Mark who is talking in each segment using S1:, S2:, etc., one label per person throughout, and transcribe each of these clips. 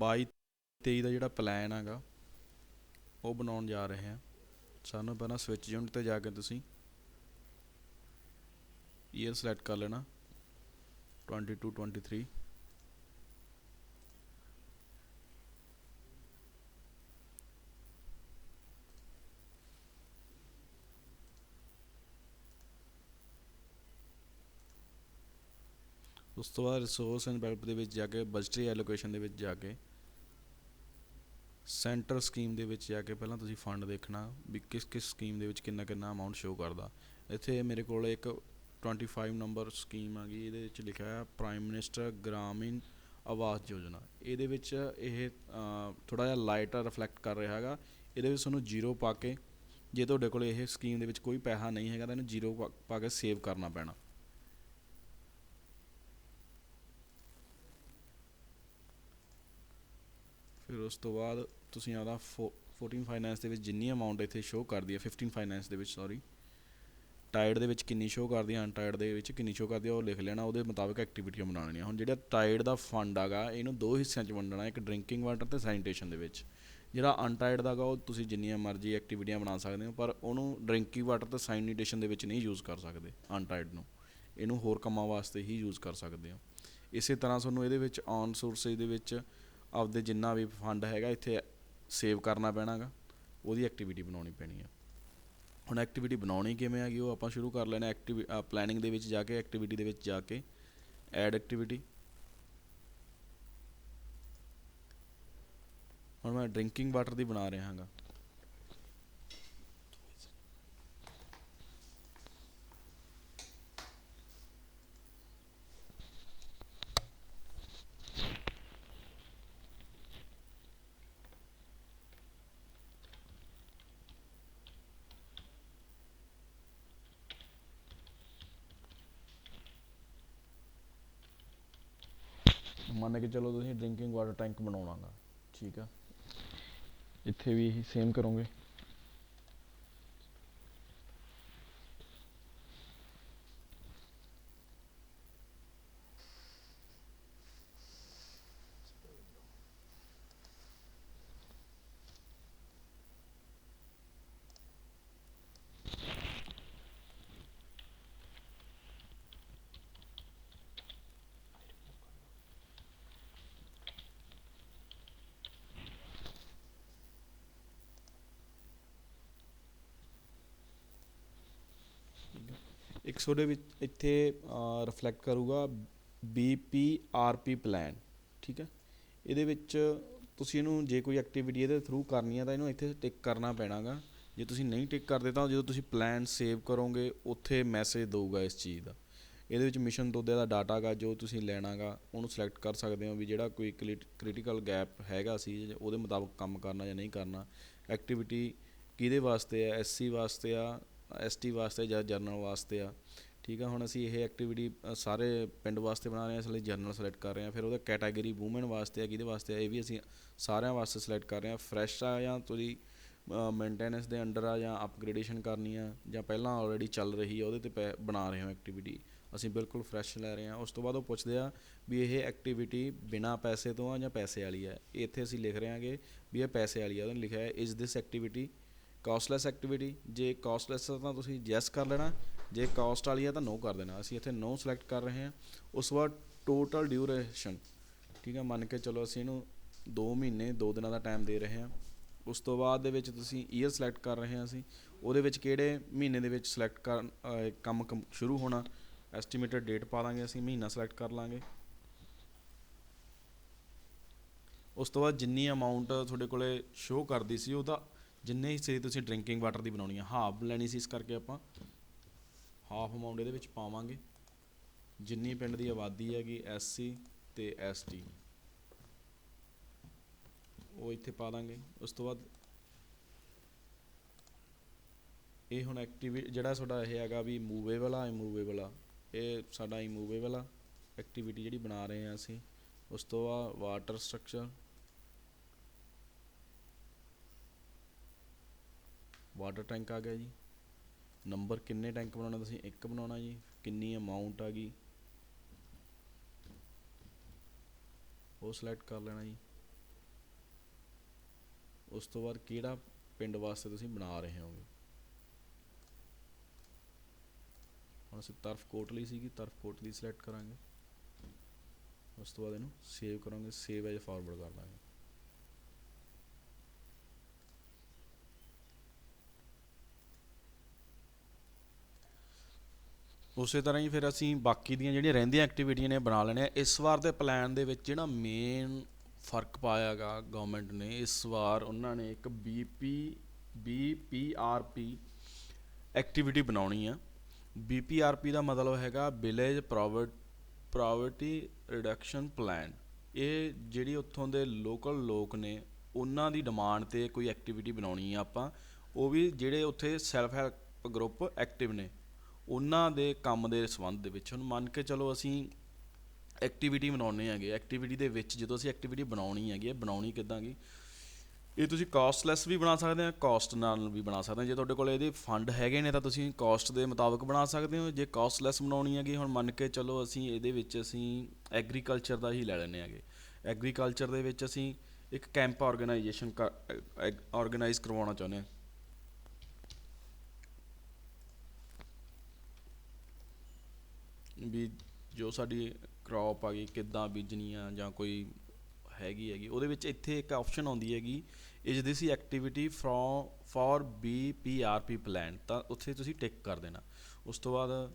S1: 22-23 ਦਾ ਜਿਹੜਾ ਪਲਾਨ ਹੈਗਾ ਉਹ ਬਣਾਉਣ ਜਾ ਰਹੇ ਹਾਂ। ਸਾਨੂੰ ਪਹਿਲਾਂ ਸਵਿਚ ਯੂਨਿਟ 'ਤੇ ਜਾ ਕੇ ਤੁਸੀਂ ਈਅਰ ਸਿਲੈਕਟ ਕਰ ਲੈਣਾ 22-23। ਉਸ ਤੋਂ ਬਾਅਦ ਰਿਸੋਰਸ ਐਂਡ ਡਿਵੈਲਪ ਦੇ ਵਿੱਚ ਜਾ ਕੇ ਬਜਟਰੀ ਐਲੋਕੇਸ਼ਨ ਦੇ ਵਿੱਚ ਜਾ ਕੇ ਸੈਂਟਰ ਸਕੀਮ ਦੇ ਵਿੱਚ ਜਾ ਕੇ ਪਹਿਲਾਂ ਤੁਸੀਂ ਫੰਡ ਦੇਖਣਾ ਵੀ ਕਿਸ ਕਿਸ ਸਕੀਮ ਦੇ ਵਿੱਚ ਕਿੰਨਾ ਕਿੰਨਾ ਅਮਾਊਂਟ ਸ਼ੋ ਕਰਦਾ। ਇੱਥੇ ਮੇਰੇ ਕੋਲ ਇੱਕ 25 ਨੰਬਰ ਸਕੀਮ ਆ ਗਈ, ਇਹਦੇ ਵਿੱਚ ਲਿਖਿਆ ਹੈ ਪ੍ਰਾਈਮ ਮਿਨਿਸਟਰ ਗ੍ਰਾਮੀਣ ਆਵਾਸ ਯੋਜਨਾ। ਇਹਦੇ ਵਿੱਚ ਇਹ ਥੋੜ੍ਹਾ ਜਿਹਾ ਲਾਈਟ ਰਿਫਲੈਕਟ ਕਰ ਰਿਹਾ ਹੈਗਾ। ਇਹਦੇ ਵਿੱਚ ਤੁਹਾਨੂੰ 0 ਪਾ ਕੇ, ਜੇ ਤੁਹਾਡੇ ਕੋਲ ਇਹ ਸਕੀਮ ਦੇ ਵਿੱਚ ਕੋਈ ਪੈਸਾ ਨਹੀਂ ਹੈਗਾ ਤਾਂ ਇਹਨੂੰ 0 ਪਾ ਕੇ ਸੇਵ ਕਰਨਾ ਪੈਣਾ। ਫਿਰ ਉਸ ਤੋਂ ਬਾਅਦ ਤੁਸੀਂ ਆਪਦਾ 14 ਫਾਈਨੈਂਸ ਦੇ ਵਿੱਚ ਜਿੰਨੀ ਅਮਾਊਂਟ ਇੱਥੇ ਸ਼ੋਅ ਕਰਦੀ ਹੈ, 15 ਫਾਈਨੈਂਸ ਦੇ ਵਿੱਚ ਸੌਰੀ, ਟਾਈਡ ਦੇ ਵਿੱਚ ਕਿੰਨੀ ਸ਼ੋਅ ਕਰਦੀ ਹੈ, ਅਨਟਾਈਡ ਦੇ ਵਿੱਚ ਕਿੰਨੀ ਸ਼ੋਅ ਕਰਦੀ ਹੈ, ਉਹ ਲਿਖ ਲੈਣਾ। ਉਹਦੇ ਮੁਤਾਬਕ ਐਕਟੀਵਿਟੀਆਂ ਬਣਾ ਲੈਣੀਆਂ। ਹੁਣ ਜਿਹੜਾ ਟਾਈਡ ਦਾ ਫੰਡ ਹੈਗਾ ਇਹਨੂੰ 2 ਹਿੱਸਿਆਂ 'ਚ ਵੰਡਣਾ, ਇੱਕ ਡਰਿੰਕਿੰਗ ਵਾਟਰ ਅਤੇ ਸੈਨੀਟੇਸ਼ਨ ਦੇ ਵਿੱਚ। ਜਿਹੜਾ ਅਨਟਾਈਡ ਦਾ ਹੈਗਾ ਉਹ ਤੁਸੀਂ ਜਿੰਨੀਆਂ ਮਰਜ਼ੀ ਐਕਟੀਵਿਟੀਆਂ ਬਣਾ ਸਕਦੇ ਹੋ, ਪਰ ਉਹਨੂੰ ਡਰਿੰਕਿੰਗ ਵਾਟਰ ਅਤੇ ਸੈਨੀਟੇਸ਼ਨ ਦੇ ਵਿੱਚ ਨਹੀਂ ਯੂਜ਼ ਕਰ ਸਕਦੇ। ਅਨਟਾਈਡ ਨੂੰ ਇਹਨੂੰ ਹੋਰ ਕੰਮਾਂ ਵਾਸਤੇ ਹੀ ਯੂਜ਼ ਕਰ ਸਕਦੇ ਹੋ। ਇਸੇ ਤਰ੍ਹਾਂ ਤੁਹਾਨੂੰ ਇਹਦੇ ਵਿੱਚ ਔਨ ਸੋਰਸਿਸ ਦੇ ਵਿੱਚ ਆਪਦੇ ਜਿੰਨਾ ਵੀ ਫੰਡ ਹੈਗਾ ਇੱਥੇ ਸੇਵ ਕਰਨਾ ਪੈਣਾ ਗਾ, ਉਹਦੀ ਐਕਟੀਵਿਟੀ ਬਣਾਉਣੀ ਪੈਣੀ ਆ। ਹੁਣ ਐਕਟੀਵਿਟੀ ਬਣਾਉਣੀ ਕਿਵੇਂ ਹੈਗੀ ਉਹ ਆਪਾਂ ਸ਼ੁਰੂ ਕਰ ਲੈਣਾ। ਪਲੈਨਿੰਗ ਦੇ ਵਿੱਚ ਜਾ ਕੇ ਐਕਟੀਵਿਟੀ ਦੇ ਵਿੱਚ ਜਾ ਕੇ ਐਡ ਐਕਟੀਵਿਟੀ। ਹੁਣ ਮੈਂ ਡਰਿੰਕਿੰਗ ਵਾਟਰ ਦੀ ਬਣਾ ਰਿਹਾ ਹਾਂ। ਮੰਨ ਕੇ ਚਲੋ ਤੁਸੀਂ ਡਰਿੰਕਿੰਗ ਵਾਟਰ ਟੈਂਕ ਬਣਾਉਣਾ ਗਾ, ਠੀਕ ਆ। ਇੱਥੇ ਵੀ ਇਹੀ ਸੇਮ ਕਰੋਗੇ। ਇੱਕ ਤੁਹਾਡੇ ਵਿੱਚ ਇੱਥੇ ਰਿਫਲੈਕਟ ਕਰੂਗਾ BPRP ਪਲਾਨ, ਠੀਕ ਹੈ। ਇਹਦੇ ਵਿੱਚ ਤੁਸੀਂ ਇਹਨੂੰ ਜੇ ਕੋਈ ਐਕਟੀਵਿਟੀ ਇਹਦੇ ਥਰੂ ਕਰਨੀ ਹੈ ਤਾਂ ਇਹਨੂੰ ਇੱਥੇ ਟਿਕ ਕਰਨਾ ਪੈਣਾ ਗਾ। ਜੇ ਤੁਸੀਂ ਨਹੀਂ ਟਿਕ ਕਰਦੇ ਤਾਂ ਜਦੋਂ ਤੁਸੀਂ ਪਲਾਨ ਸੇਵ ਕਰੋਗੇ ਉੱਥੇ ਮੈਸੇਜ ਦਊਗਾ ਇਸ ਚੀਜ਼ ਦਾ। ਇਹਦੇ ਵਿੱਚ ਮਿਸ਼ਨ ਤੋਦੇ ਦਾ ਡਾਟਾ ਗਾ ਜੋ ਤੁਸੀਂ ਲੈਣਾ ਗਾ, ਉਹਨੂੰ ਸਿਲੈਕਟ ਕਰ ਸਕਦੇ ਹੋ ਵੀ ਜਿਹੜਾ ਕੋਈ ਕ੍ਰਿਟੀਕਲ ਗੈਪ ਹੈਗਾ ਸੀ ਉਹਦੇ ਮੁਤਾਬਕ ਕੰਮ ਕਰਨਾ ਜਾਂ ਨਹੀਂ ਕਰਨਾ। ਐਕਟੀਵਿਟੀ ਕਿਹਦੇ ਵਾਸਤੇ ਆ, SC ਵਾਸਤੇ ਆ, ST ਵਾਸਤੇ ਜਾਂ ਜਰਨਲ ਵਾਸਤੇ ਆ, ਠੀਕ ਆ। ਹੁਣ ਅਸੀਂ ਇਹ ਐਕਟੀਵਿਟੀ ਸਾਰੇ ਪਿੰਡ ਵਾਸਤੇ ਬਣਾ ਰਹੇ ਹਾਂ, ਇਸ ਲਈ ਜਰਨਲ ਸਿਲੈਕਟ ਕਰ ਰਹੇ ਹਾਂ। ਫਿਰ ਉਹਦਾ ਕੈਟਾਗਰੀ ਵੂਮੈਨ ਵਾਸਤੇ ਆ, ਕਿਹਦੇ ਵਾਸਤੇ ਆ, ਇਹ ਵੀ ਅਸੀਂ ਸਾਰਿਆਂ ਵਾਸਤੇ ਸਿਲੈਕਟ ਕਰ ਰਹੇ ਹਾਂ। ਫਰੈਸ਼ ਆ ਜਾਂ ਤੁਸੀਂ ਮੇਨਟੇਨੈਂਸ ਦੇ ਅੰਡਰ ਆ ਜਾਂ ਅਪਗ੍ਰੇਡੇਸ਼ਨ ਕਰਨੀ ਆ ਜਾਂ ਪਹਿਲਾਂ ਆਲਰੇਡੀ ਚੱਲ ਰਹੀ ਆ ਉਹਦੇ 'ਤੇ ਬਣਾ ਰਹੇ ਹੋ ਐਕਟੀਵਿਟੀ, ਅਸੀਂ ਬਿਲਕੁਲ ਫਰੈਸ਼ ਲੈ ਰਹੇ ਹਾਂ। ਉਸ ਤੋਂ ਬਾਅਦ ਉਹ ਪੁੱਛਦੇ ਆ ਵੀ ਇਹ ਐਕਟੀਵਿਟੀ ਬਿਨਾਂ ਪੈਸੇ ਤੋਂ ਆ ਜਾਂ ਪੈਸੇ ਵਾਲੀ ਹੈ। ਇੱਥੇ ਅਸੀਂ ਲਿਖ ਰਹੇ ਹਾਂਗੇ ਵੀ ਇਹ ਪੈਸੇ ਵਾਲੀ ਆ। ਉਹਨੇ ਲਿਖਿਆ ਹੈ ਇਜ਼ ਦਿਸ ਐਕਟੀਵਿਟੀ ਕਾਸਟਲੈਸ ਐਕਟੀਵਿਟੀ। ਜੇ ਕਾਸਟਲੈਸ ਤਾਂ ਤੁਸੀਂ ਯੈਸ ਕਰ ਲੈਣਾ, ਜੇ ਕਾਸਟ ਵਾਲੀ ਆ ਤਾਂ ਨੋ ਕਰ ਦੇਣਾ। ਅਸੀਂ ਇੱਥੇ ਨੋ ਸਿਲੈਕਟ ਕਰ ਰਹੇ ਹਾਂ। ਉਸ ਤੋਂ ਬਾਅਦ ਟੋਟਲ ਡਿਊਰੇਸ਼ਨ, ਠੀਕ ਹੈ, ਮੰਨ ਕੇ ਚਲੋ ਅਸੀਂ ਇਹਨੂੰ 2 ਮਹੀਨੇ 2 ਦਿਨਾਂ ਦਾ ਟਾਈਮ ਦੇ ਰਹੇ ਹਾਂ। ਉਸ ਤੋਂ ਬਾਅਦ ਦੇ ਵਿੱਚ ਤੁਸੀਂ ਈਅਰ ਸਿਲੈਕਟ ਕਰ ਰਹੇ ਹਾਂ। ਅਸੀਂ ਉਹਦੇ ਵਿੱਚ ਕਿਹੜੇ ਮਹੀਨੇ ਦੇ ਵਿੱਚ ਸਿਲੈਕਟ ਕਰ ਕੰਮ ਸ਼ੁਰੂ ਹੋਣਾ, ਐਸਟੀਮੇਟਡ ਡੇਟ ਪਾ ਦਾਂਗੇ, ਅਸੀਂ ਮਹੀਨਾ ਸਿਲੈਕਟ ਕਰ ਲਾਂਗੇ। ਉਸ ਤੋਂ ਬਾਅਦ ਜਿੰਨੀ ਅਮਾਊਂਟ ਤੁਹਾਡੇ ਕੋਲ ਸ਼ੋਅ ਕਰਦੀ ਸੀ ਉਹਦਾ ਜਿੰਨੇ ਹਿੱਸੇ ਤੁਸੀਂ ਡਰਿੰਕਿੰਗ ਵਾਟਰ ਦੀ ਬਣਾਉਣੀ ਆ, ਹਾਫ ਲੈਣੀ ਸੀ, ਇਸ ਕਰਕੇ ਆਪਾਂ ਹਾਫ ਅਮਾਊਂਟ ਇਹਦੇ ਵਿੱਚ ਪਾਵਾਂਗੇ। ਜਿੰਨੀ ਪਿੰਡ ਦੀ ਆਬਾਦੀ ਹੈਗੀ SC ਅਤੇ ST ਉਹ ਇੱਥੇ ਪਾ ਦਾਂਗੇ। ਉਸ ਤੋਂ ਬਾਅਦ ਇਹ ਹੁਣ ਜਿਹੜਾ ਤੁਹਾਡਾ ਇਹ ਹੈਗਾ ਵੀ ਮੂਵੇਬਲ ਆ, ਇਮੂਵੇਬਲ ਆ, ਇਹ ਸਾਡਾ ਇਮੂਵੇਬਲ ਆ ਐਕਟੀਵਿਟੀ ਜਿਹੜੀ ਬਣਾ ਰਹੇ ਹਾਂ ਅਸੀਂ। ਉਸ ਤੋਂ ਬਾਅਦ ਵਾਟਰ ਸਟਰਕਚਰ, ਵਾਟਰ ਟੈਂਕ ਆ ਗਿਆ ਜੀ। ਨੰਬਰ ਕਿੰਨੇ ਟੈਂਕ ਬਣਾਉਣਾ, ਤੁਸੀਂ 1 ਬਣਾਉਣਾ ਜੀ। ਕਿੰਨੀ ਅਮਾਊਂਟ ਆ ਗਈ ਉਹ ਸਿਲੈਕਟ ਕਰ ਲੈਣਾ ਜੀ। ਉਸ ਤੋਂ ਬਾਅਦ ਕਿਹੜਾ ਪਿੰਡ ਵਾਸਤੇ ਤੁਸੀਂ ਬਣਾ ਰਹੇ ਹੋਗੇ। ਹੁਣ ਅਸੀਂ ਤਰਫ ਕੋਟਲੀ ਸੀਗੀ, ਤਰਫ ਕੋਟਲੀ ਸਿਲੈਕਟ ਕਰਾਂਗੇ। ਉਸ ਤੋਂ ਬਾਅਦ ਇਹਨੂੰ ਸੇਵ ਕਰਾਂਗੇ, ਸੇਵ ਐਜ ਫਾਰਵਰਡ ਕਰ ਦਾਂਗੇ। ਉਸੇ ਤਰ੍ਹਾਂ ਹੀ ਫਿਰ ਅਸੀਂ ਬਾਕੀ ਦੀਆਂ ਜਿਹੜੀਆਂ ਰਹਿੰਦੀਆਂ ਐਕਟੀਵਿਟੀਆਂ ਨੇ ਬਣਾ ਲੈਣੇ ਆ। ਇਸ ਵਾਰ ਦੇ ਪਲਾਨ ਦੇ ਵਿੱਚ ਜਿਹੜਾ ਮੇਨ ਫਰਕ ਪਾਇਆ ਗਾ ਗਵਰਨਮੈਂਟ ਨੇ, ਇਸ ਵਾਰ ਉਹਨਾਂ ਨੇ ਇੱਕ BPRP ਐਕਟੀਵਿਟੀ ਬਣਾਉਣੀ ਆ। BPRP ਦਾ ਮਤਲਬ ਹੈਗਾ ਵਿਲੇਜ ਪਾਵਰਟੀ ਰਿਡਕਸ਼ਨ ਪਲਾਨ। ਇਹ ਜਿਹੜੀ ਉੱਥੋਂ ਦੇ ਲੋਕਲ ਲੋਕ ਨੇ ਉਹਨਾਂ ਦੀ ਡਿਮਾਂਡ 'ਤੇ ਕੋਈ ਐਕਟੀਵਿਟੀ ਬਣਾਉਣੀ ਆ ਆਪਾਂ, ਉਹ ਵੀ ਜਿਹੜੇ ਉੱਥੇ ਸੈਲਫ ਹੈਲਪ ਗਰੁੱਪ ਐਕਟਿਵ ਨੇ ਉਹਨਾਂ ਦੇ ਕੰਮ ਦੇ ਸੰਬੰਧ ਦੇ ਵਿੱਚ। ਹੁਣ ਮੰਨ ਕੇ ਚਲੋ ਅਸੀਂ ਐਕਟੀਵਿਟੀ ਬਣਾਉਣੇ ਹੈਗੇ, ਐਕਟੀਵਿਟੀ ਦੇ ਵਿੱਚ ਜਦੋਂ ਅਸੀਂ ਐਕਟੀਵਿਟੀ ਬਣਾਉਣੀ ਹੈਗੀ, ਇਹ ਬਣਾਉਣੀ ਕਿੱਦਾਂ ਗੀ, ਇਹ ਤੁਸੀਂ ਕਾਸਟਲੈਸ ਵੀ ਬਣਾ ਸਕਦੇ ਹੋ, ਕਾਸਟ ਨਾਲ ਵੀ ਬਣਾ ਸਕਦੇ ਹੋ। ਜੇ ਤੁਹਾਡੇ ਕੋਲ ਇਹਦੇ ਫੰਡ ਹੈਗੇ ਨੇ ਤਾਂ ਤੁਸੀਂ ਕਾਸਟ ਦੇ ਮੁਤਾਬਕ ਬਣਾ ਸਕਦੇ ਹੋ। ਜੇ ਕਾਸਟਲੈਸ ਬਣਾਉਣੀ ਹੈਗੀ, ਹੁਣ ਮੰਨ ਕੇ ਚਲੋ ਅਸੀਂ ਇਹਦੇ ਵਿੱਚ ਅਸੀਂ ਐਗਰੀਕਲਚਰ ਦਾ ਹੀ ਲੈ ਲੈਂਦੇ ਹੈਗੇ। ਐਗਰੀਕਲਚਰ ਦੇ ਵਿੱਚ ਅਸੀਂ ਇੱਕ ਕੈਂਪ ਔਰਗੇਨਾਈਜ਼ ਕਰਵਾਉਣਾ ਚਾਹੁੰਦੇ ਹਾਂ। ਵੀ ਜੋ ਸਾਡੀ ਕ੍ਰੌਪ ਆ ਗਈ ਕਿੱਦਾਂ ਬੀਜਣੀ ਆ ਜਾਂ ਕੋਈ ਹੈਗੀ ਉਹਦੇ ਵਿੱਚ ਇੱਥੇ ਇੱਕ ਆਪਸ਼ਨ ਆਉਂਦੀ ਹੈਗੀ, is this activity for BPRP plan, ਤਾਂ ਉੱਥੇ ਤੁਸੀਂ ਟਿਕ ਕਰ ਦੇਣਾ। ਉਸ ਤੋਂ ਬਾਅਦ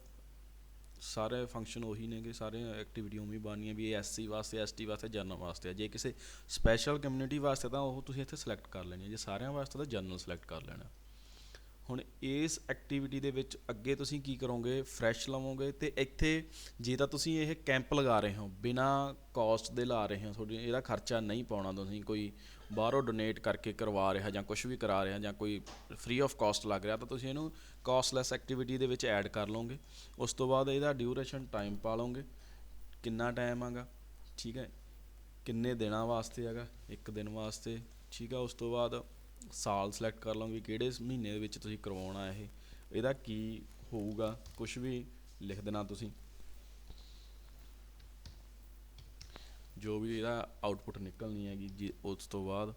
S1: ਸਾਰੇ ਫੰਕਸ਼ਨ ਉਹੀ ਨੇਗੇ, ਸਾਰੇ ਐਕਟੀਵਿਟੀ ਉਵੇਂ ਬਣਨੀਆਂ ਵੀ ਇਹ SC ਵਾਸਤੇ, ST ਵਾਸਤੇ, ਜਨਰਲ ਵਾਸਤੇ ਆ। ਜੇ ਕਿਸੇ ਸਪੈਸ਼ਲ ਕਮਿਊਨਿਟੀ ਵਾਸਤੇ ਤਾਂ ਉਹ ਤੁਸੀਂ ਇੱਥੇ ਸਿਲੈਕਟ ਕਰ ਲੈਣੀ ਹੈ, ਜੇ ਸਾਰਿਆਂ ਵਾਸਤੇ ਤਾਂ ਜਨਰਲ ਸਿਲੈਕਟ ਕਰ ਲੈਣਾ। ਹੁਣ ਇਸ ਐਕਟੀਵਿਟੀ ਦੇ ਵਿੱਚ ਅੱਗੇ ਤੁਸੀਂ ਕੀ ਕਰੋਗੇ, ਫਰੈਸ਼ ਲਵੋਗੇ। ਅਤੇ ਇੱਥੇ ਜੇ ਤਾਂ ਤੁਸੀਂ ਇਹ ਕੈਂਪ ਲਗਾ ਰਹੇ ਹੋ ਬਿਨਾਂ ਕਾਸਟ ਦੇ ਲਾ ਰਹੇ ਹੋ, ਤੁਹਾਡੀ ਇਹਦਾ ਖਰਚਾ ਨਹੀਂ ਪਾਉਣਾ, ਤੁਸੀਂ ਕੋਈ ਬਾਹਰੋਂ ਡੋਨੇਟ ਕਰਕੇ ਕਰਵਾ ਰਿਹਾ ਜਾਂ ਕੁਛ ਵੀ ਕਰਾ ਰਿਹਾ ਜਾਂ ਕੋਈ ਫ੍ਰੀ ਆਫ ਕਾਸਟ ਲੱਗ ਰਿਹਾ, ਤਾਂ ਤੁਸੀਂ ਇਹਨੂੰ ਕਾਸਟਲੈਸ ਐਕਟੀਵਿਟੀ ਦੇ ਵਿੱਚ ਐਡ ਕਰ ਲਓਗੇ। ਉਸ ਤੋਂ ਬਾਅਦ ਇਹਦਾ ਡਿਊਰੇਸ਼ਨ ਟਾਈਮ ਪਾ ਲਓਗੇ, ਕਿੰਨਾ ਟਾਈਮ ਹੈਗਾ, ਠੀਕ ਹੈ, ਕਿੰਨੇ ਦਿਨਾਂ ਵਾਸਤੇ ਹੈਗਾ, 1 ਦਿਨ ਵਾਸਤੇ, ਠੀਕ ਆ। ਉਸ ਤੋਂ ਬਾਅਦ ਸਾਲ ਸਿਲੈਕਟ ਕਰ ਲਓਗੇ ਕਿਹੜੇ ਮਹੀਨੇ ਦੇ ਵਿੱਚ ਤੁਸੀਂ ਕਰਵਾਉਣਾ ਇਹਦਾ ਕੀ ਹੋਊਗਾ, ਕੁਛ ਵੀ ਲਿਖ ਦੇਣਾ ਤੁਸੀਂ, ਜੋ ਵੀ ਇਹਦਾ ਆਊਟਪੁੱਟ ਨਿਕਲਣੀ ਹੈਗੀ ਜੀ। ਉਸ ਤੋਂ ਬਾਅਦ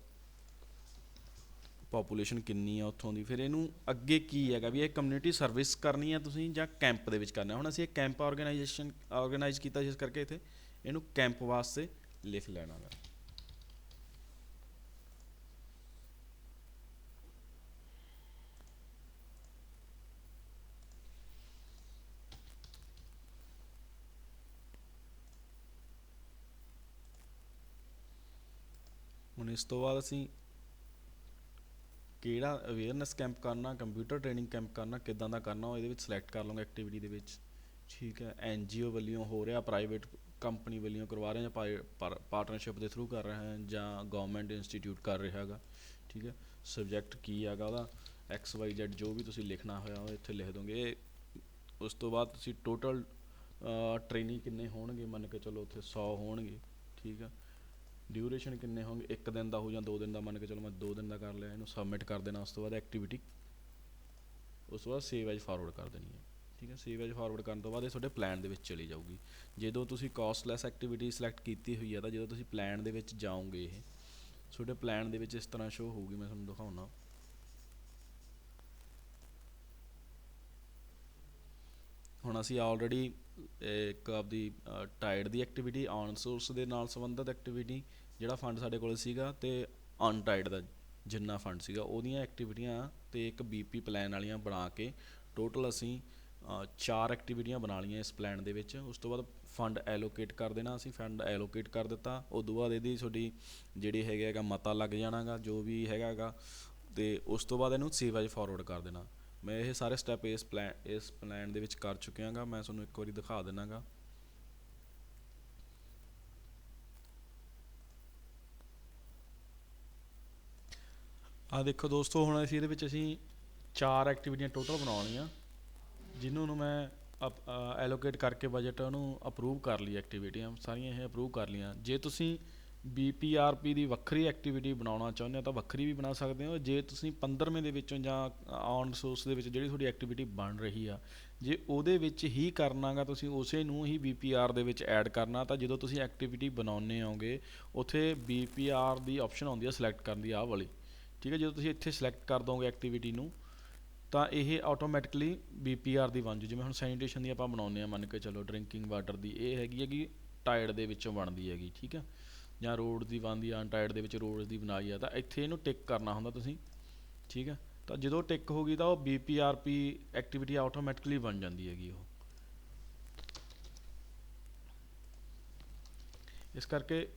S1: ਪਾਪੂਲੇਸ਼ਨ ਕਿੰਨੀ ਆ ਉੱਥੋਂ ਦੀ। ਫਿਰ ਇਹਨੂੰ ਅੱਗੇ ਕੀ ਹੈਗਾ ਵੀ ਇਹ ਕਮਿਊਨਿਟੀ ਸਰਵਿਸ ਕਰਨੀ ਹੈ ਤੁਸੀਂ ਜਾਂ ਕੈਂਪ ਦੇ ਵਿੱਚ ਕਰਨਾ। ਹੁਣ ਅਸੀਂ ਇਹ ਕੈਂਪ ਔਰਗੇਨਾਈਜ਼ ਕੀਤਾ, ਜਿਸ ਕਰਕੇ ਇੱਥੇ ਇਹਨੂੰ ਕੈਂਪ ਵਾਸਤੇ ਲਿਖ ਲੈਣਾ ਗਾ। ਹੁਣ ਇਸ ਤੋਂ ਬਾਅਦ ਅਸੀਂ ਕਿਹੜਾ ਅਵੇਅਰਨੈਸ ਕੈਂਪ ਕਰਨਾ, ਕੰਪਿਊਟਰ ਟ੍ਰੇਨਿੰਗ ਕੈਂਪ ਕਰਨਾ, ਕਿੱਦਾਂ ਦਾ ਕਰਨਾ, ਉਹ ਇਹਦੇ ਵਿੱਚ ਸਿਲੈਕਟ ਕਰ ਲਵਾਂਗੇ ਐਕਟੀਵਿਟੀ ਦੇ ਵਿੱਚ, ਠੀਕ ਹੈ। NGO ਵੱਲੋਂ ਹੋ ਰਿਹਾ, ਪ੍ਰਾਈਵੇਟ ਕੰਪਨੀ ਵੱਲੋਂ ਕਰਵਾ ਰਹੇ ਜਾਂ ਪਾਰਟਨਰਸ਼ਿਪ ਦੇ ਥਰੂ ਕਰ ਰਹੇ ਹਨ ਜਾਂ ਗਵਰਨਮੈਂਟ ਇੰਸਟੀਟਿਊਟ ਕਰ ਰਿਹਾ ਹੈਗਾ, ਠੀਕ ਹੈ। ਸਬਜੈਕਟ ਕੀ ਹੈਗਾ ਉਹਦਾ XYZ ਜੋ ਵੀ ਤੁਸੀਂ ਲਿਖਣਾ ਹੋਇਆ ਉਹ ਇੱਥੇ ਲਿਖ ਦੋਗੇ। ਉਸ ਤੋਂ ਬਾਅਦ ਤੁਸੀਂ ਟੋਟਲ ਟ੍ਰੇਨਿੰਗ ਕਿੰਨੇ ਹੋਣਗੇ, ਮੰਨ ਕੇ ਚਲੋ ਉੱਥੇ 100 ਹੋਣਗੇ, ਠੀਕ ਆ। ਡਿਊਰੇਸ਼ਨ ਕਿੰਨੇ ਹੋਣਗੇ, 1 ਦਿਨ ਦਾ ਹੋ ਜਾਂ 2 ਦਿਨ ਦਾ, ਮੰਨ ਕੇ ਚਲੋ ਮੈਂ 2 ਦਿਨ ਦਾ ਕਰ ਲਿਆ। ਇਹਨੂੰ ਸਬਮਿਟ ਕਰ ਦੇਣਾ। ਉਸ ਤੋਂ ਬਾਅਦ ਐਕਟੀਵਿਟੀ, ਉਸ ਤੋਂ ਬਾਅਦ ਸੇਵ ਐਜ ਫਾਰਵਰਡ ਕਰ ਦੇਣੀ ਹੈ, ਠੀਕ ਹੈ। ਸੇਵ ਐਜ ਫਾਰਵਰਡ ਕਰਨ ਤੋਂ ਬਾਅਦ ਇਹ ਤੁਹਾਡੇ ਪਲਾਨ ਦੇ ਵਿੱਚ ਚਲੀ ਜਾਊਗੀ। ਜਦੋਂ ਤੁਸੀਂ ਕਾਸਟਲੈਸ ਐਕਟੀਵਿਟੀ ਸਿਲੈਕਟ ਕੀਤੀ ਹੋਈ ਹੈ ਤਾਂ ਜਦੋਂ ਤੁਸੀਂ ਪਲਾਨ ਦੇ ਵਿੱਚ ਜਾਓਗੇ ਇਹ ਤੁਹਾਡੇ ਪਲਾਨ ਦੇ ਵਿੱਚ ਇਸ ਤਰ੍ਹਾਂ ਸ਼ੋ ਹੋਊਗੀ। ਮੈਂ ਤੁਹਾਨੂੰ ਦਿਖਾਉਣਾ। ਹੁਣ ਅਸੀਂ ਆਲਰੇਡੀ ਇੱਕ ਆਪਦੀ tide the activity, on source ਦੇ ਨਾਲ ਸੰਬੰਧਿਤ ਐਕਟੀਵਿਟੀ ਜਿਹੜਾ ਫੰਡ ਸਾਡੇ ਕੋਲ ਸੀਗਾ, ਅਤੇ ਅਨਟਾਈਡ ਦਾ ਜਿੰਨਾ ਫੰਡ ਸੀਗਾ ਉਹਦੀਆਂ ਐਕਟੀਵਿਟੀਆਂ ਅਤੇ ਇੱਕ BP ਪਲਾਨ ਵਾਲੀਆਂ ਬਣਾ ਕੇ ਟੋਟਲ ਅਸੀਂ 4 ਐਕਟੀਵਿਟੀਆਂ ਬਣਾ ਲਈਆਂ ਇਸ ਪਲਾਨ ਦੇ ਵਿੱਚ। ਉਸ ਤੋਂ ਬਾਅਦ ਫੰਡ ਐਲੋਕੇਟ ਕਰ ਦੇਣਾ। ਅਸੀਂ ਫੰਡ ਐਲੋਕੇਟ ਕਰ ਦਿੱਤਾ। ਉਦੋਂ ਬਾਅਦ ਇਹਦੀ ਤੁਹਾਡੀ ਜਿਹੜੀ ਹੈਗਾ ਮਤਾ ਲੱਗ ਜਾਣਾ ਗਾ ਜੋ ਵੀ ਹੈਗਾ ਅਤੇ ਉਸ ਤੋਂ ਬਾਅਦ ਇਹਨੂੰ ਸੇਵ ਐਜ ਫਾਰਵਰਡ ਕਰ ਦੇਣਾ। ਮੈਂ ਇਹ ਸਾਰੇ ਸਟੈਪ ਇਸ ਪਲਾਨ ਦੇ ਵਿੱਚ ਕਰ ਚੁੱਕਿਆ ਗਾ। ਮੈਂ ਤੁਹਾਨੂੰ ਇੱਕ ਵਾਰੀ ਦਿਖਾ ਦਿੰਦਾ ਗਾ। ਆਹ ਦੇਖੋ ਦੋਸਤੋ, ਹੁਣ ਅਸੀਂ ਇਹਦੇ ਵਿੱਚ 4 ਐਕਟੀਵਿਟੀਆਂ ਟੋਟਲ ਬਣਾਉਣੀਆਂ, ਜਿਹਨੂੰ ਨੂੰ ਮੈਂ ਐਲੋਕੇਟ ਕਰਕੇ ਬਜਟ ਉਹਨੂੰ ਅਪਰੂਵ ਕਰ ਲਈ। ਐਕਟੀਵਿਟੀਆਂ ਸਾਰੀਆਂ ਇਹ ਅਪਰੂਵ ਕਰ ਲਈਆਂ। ਜੇ ਤੁਸੀਂ BPRP ਦੀ ਵੱਖਰੀ ਐਕਟੀਵਿਟੀ ਬਣਾਉਣਾ ਚਾਹੁੰਦੇ ਹੋ ਤਾਂ ਵੱਖਰੀ ਵੀ ਬਣਾ ਸਕਦੇ ਹੋ। ਜੇ ਤੁਸੀਂ 15ਵੇਂ ਦੇ ਵਿੱਚੋਂ ਜਾਂ ਔਨ ਸੋਰਸ ਦੇ ਵਿੱਚ ਜਿਹੜੀ ਤੁਹਾਡੀ ਐਕਟੀਵਿਟੀ ਬਣ ਰਹੀ ਆ, ਜੇ ਉਹਦੇ ਵਿੱਚ ਹੀ ਕਰਨਾ ਗਾ ਤੁਸੀਂ ਉਸੇ ਨੂੰ ਹੀ BPR ਦੇ ਵਿੱਚ ਐਡ ਕਰਨਾ, ਤਾਂ ਜਦੋਂ ਤੁਸੀਂ ਐਕਟੀਵਿਟੀ ਬਣਾਉਂਦੇ ਹੋਗੇ ਉੱਥੇ BPR ਦੀ ਆਪਸ਼ਨ ਆਉਂਦੀ ਹੈ ਸਿਲੈਕਟ ਕਰਨ ਦੀ, ਆਹ ਵਾਲੀ, ਠੀਕ ਹੈ। ਜਦੋਂ ਤੁਸੀਂ ਇੱਥੇ ਸਿਲੈਕਟ ਕਰ ਦੋਗੇ ਐਕਟੀਵਿਟੀ ਨੂੰ ਤਾਂ ਇਹ ਆਟੋਮੈਟਿਕਲੀ BPR ਦੀ ਬਣ ਜੂ। ਜਿਵੇਂ ਹੁਣ ਸੈਨੀਟੇਸ਼ਨ ਦੀ ਆਪਾਂ ਬਣਾਉਂਦੇ ਹਾਂ, ਮੰਨ ਕੇ ਚਲੋ ਡਰਿੰਕਿੰਗ ਵਾਟਰ ਦੀ, ਇਹ ਹੈਗੀ ਹੈਗੀ ਟਾਇਡ ਦੇ ਵਿੱਚੋਂ ਬਣਦੀ ਹੈਗੀ, ਠੀਕ ਹੈ, ਜਾਂ ਰੋਡ ਦੀ ਬਣਦੀ ਆ ਅਨਟਾਇਡ ਦੇ ਵਿੱਚ ਰੋਡ ਦੀ ਬਣਾਈ ਆ, ਤਾਂ ਇੱਥੇ ਇਹਨੂੰ ਟਿਕ ਕਰਨਾ ਹੁੰਦਾ ਤੁਸੀਂ, ਠੀਕ ਹੈ। ਤਾਂ ਜਦੋਂ ਟਿਕ ਹੋ ਗਈ ਤਾਂ ਉਹ BPRP ਐਕਟੀਵਿਟੀ ਆਟੋਮੈਟਿਕਲੀ ਬਣ ਜਾਂਦੀ ਹੈਗੀ ਉਹ। ਇਸ ਕਰਕੇ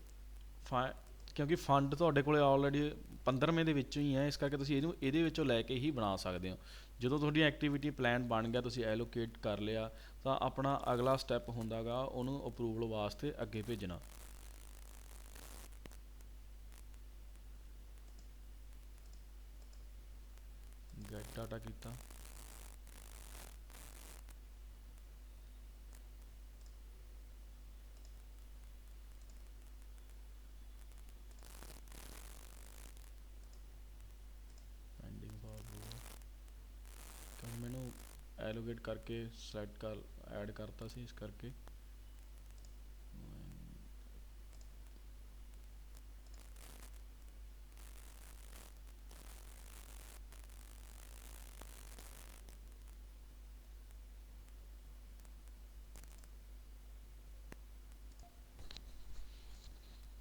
S1: ਕਿਉਂਕਿ ਫੰਡ ਤੁਹਾਡੇ ਕੋਲ ਆਲਰੇਡੀ 15ਵੇਂ ਦੇ ਵਿੱਚੋਂ ਹੀ ਹੈ, ਇਸ ਕਰਕੇ ਤੁਸੀਂ ਇਹਨੂੰ ਇਹਦੇ ਵਿੱਚੋਂ ਲੈ ਕੇ ਹੀ ਬਣਾ ਸਕਦੇ ਹੋ। ਜਦੋਂ ਤੁਹਾਡੀ ਐਕਟੀਵਿਟੀ ਪਲਾਨ ਬਣ ਗਿਆ, ਤੁਸੀਂ ਐਲੋਕੇਟ ਕਰ ਲਿਆ, ਤਾਂ ਆਪਣਾ ਅਗਲਾ ਸਟੈਪ ਹੁੰਦਾ ਗਾ ਉਹਨੂੰ ਅਪਰੂਵਲ ਵਾਸਤੇ ਅੱਗੇ ਭੇਜਣਾ। ਗੈਟ ਡਾਟਾ ਕੀਤਾ, ਕਿਉਂਕਿ ਮੈਨੂੰ ਐਲੋਕੇਟ ਕਰਕੇ ਸਿਲੈਕਟ ਕਰ ਐਡ ਕਰਤਾ ਸੀ, ਇਸ ਕਰਕੇ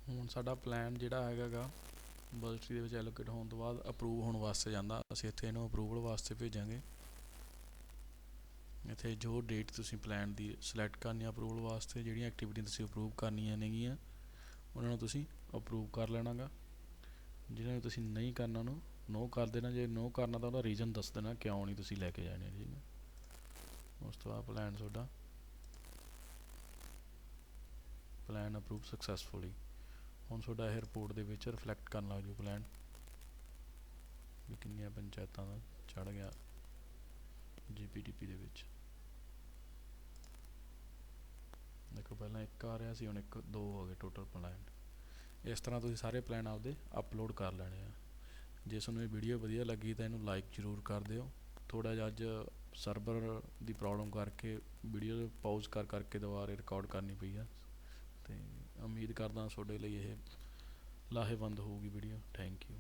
S1: ਹੁਣ ਸਾਡਾ ਪਲਾਨ ਜਿਹੜਾ ਹੈਗਾ ਗਾ ਬਜਟ ਦੇ ਵਿੱਚ ਐਲੋਕੇਟ ਹੋਣ ਤੋਂ ਬਾਅਦ ਅਪਰੂਵ ਹੋਣ ਵਾਸਤੇ ਜਾਂਦਾ। ਅਸੀਂ ਇੱਥੇ ਇਹਨੂੰ ਅਪਰੂਵਲ ਵਾਸਤੇ ਭੇਜਾਂਗੇ। ਇੱਥੇ ਜੋ ਡੇਟ ਤੁਸੀਂ ਪਲਾਨ ਦੀ ਸਿਲੈਕਟ ਕਰਨੀ ਅਪਰੂਵਲ ਵਾਸਤੇ, ਜਿਹੜੀਆਂ ਐਕਟੀਵਿਟੀਆਂ ਤੁਸੀਂ ਅਪਰੂਵ ਕਰਨੀਆਂ ਨੇਗੀਆਂ ਉਹਨਾਂ ਨੂੰ ਤੁਸੀਂ ਅਪਰੂਵ ਕਰ ਲੈਣਾ ਗਾ। ਜਿਹਨਾਂ ਨੂੰ ਤੁਸੀਂ ਨਹੀਂ ਕਰਨਾ ਉਹਨੂੰ ਨੋ ਕਰ ਦੇਣਾ। ਜੇ ਨੋ ਕਰਨਾ ਤਾਂ ਉਹਦਾ ਰੀਜ਼ਨ ਦੱਸ ਦੇਣਾ ਕਿਉਂ ਨਹੀਂ ਤੁਸੀਂ ਲੈ ਕੇ ਜਾਣੇ, ਠੀਕ ਹੈ। ਉਸ ਤੋਂ ਬਾਅਦ ਪਲਾਨ ਤੁਹਾਡਾ ਪਲਾਨ ਅਪਰੂਵ ਸਕਸੈਸਫੁਲੀ। ਹੁਣ ਤੁਹਾਡਾ ਇਹ ਰਿਪੋਰਟ ਦੇ ਵਿੱਚ ਰਿਫਲੈਕਟ ਕਰਨ ਲੱਗ ਜੂ ਪਲਾਨ ਵੀ ਕਿੰਨੀਆਂ ਪੰਚਾਇਤਾਂ ਦਾ ਚੜ੍ਹ ਗਿਆ GPDP ਦੇ ਵਿੱਚ। ਦੇਖੋ ਪਹਿਲਾਂ 1 ਆ ਰਿਹਾ ਸੀ, ਹੁਣ 2 ਹੋ ਗਏ ਟੋਟਲ ਪਲਾਨ। ਇਸ ਤਰ੍ਹਾਂ ਤੁਸੀਂ ਸਾਰੇ ਪਲਾਨ ਆਪਦੇ ਅਪਲੋਡ ਕਰ ਲੈਣੇ ਆ। ਜੇ ਤੁਹਾਨੂੰ ਇਹ ਵੀਡੀਓ ਵਧੀਆ ਲੱਗੀ ਤਾਂ ਇਹਨੂੰ ਲਾਈਕ ਜ਼ਰੂਰ ਕਰ ਦਿਓ। ਥੋੜ੍ਹਾ ਜਿਹਾ ਅੱਜ ਸਰਵਰ ਦੀ ਪ੍ਰੋਬਲਮ ਕਰਕੇ ਵੀਡੀਓ ਪਾਊਜ਼ ਕਰਕੇ ਦੁਬਾਰਾ ਰਿਕਾਰਡ ਕਰਨੀ ਪਈ ਆ, ਅਤੇ ਉਮੀਦ ਕਰਦਾ ਤੁਹਾਡੇ ਲਈ ਇਹ ਲਾਹੇਵੰਦ ਹੋਊਗੀ ਵੀਡੀਓ। Thank you.